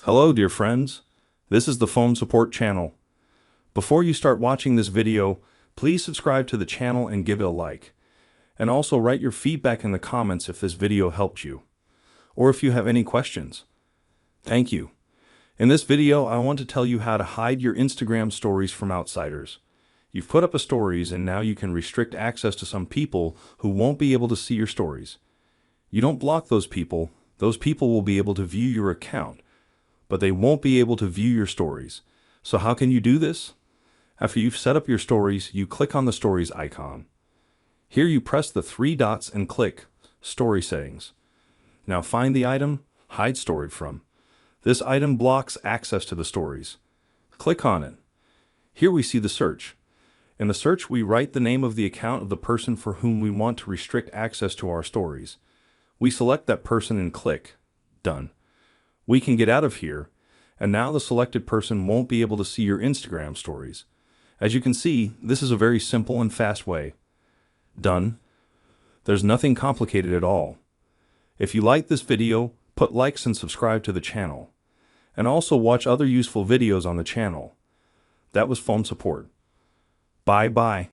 Hello, dear friends. This is the Phone Support channel. Before you start watching this video, please subscribe to the channel and give it a like. And also write your feedback in the comments if this video helped you, or if you have any questions. Thank you. In this video, I want to tell you how to hide your Instagram stories from outsiders. You've put up a stories and now you can restrict access to some people who won't be able to see your stories. You don't block those people will be able to view your account, but they won't be able to view your stories. So how can you do this? After you've set up your stories, you click on the stories icon. Here you press the three dots and click Story Settings. Now find the item Hide Story From. This item blocks access to the stories. Click on it. Here we see the search. In the search, we write the name of the account of the person for whom we want to restrict access to our stories. We select that person and click Done. We can get out of here, and now the selected person won't be able to see your Instagram stories. As you can see, this is a very simple and fast way. Done. There's nothing complicated at all. If you like this video, put likes and subscribe to the channel. And also watch other useful videos on the channel. That was Phone Support. Bye bye.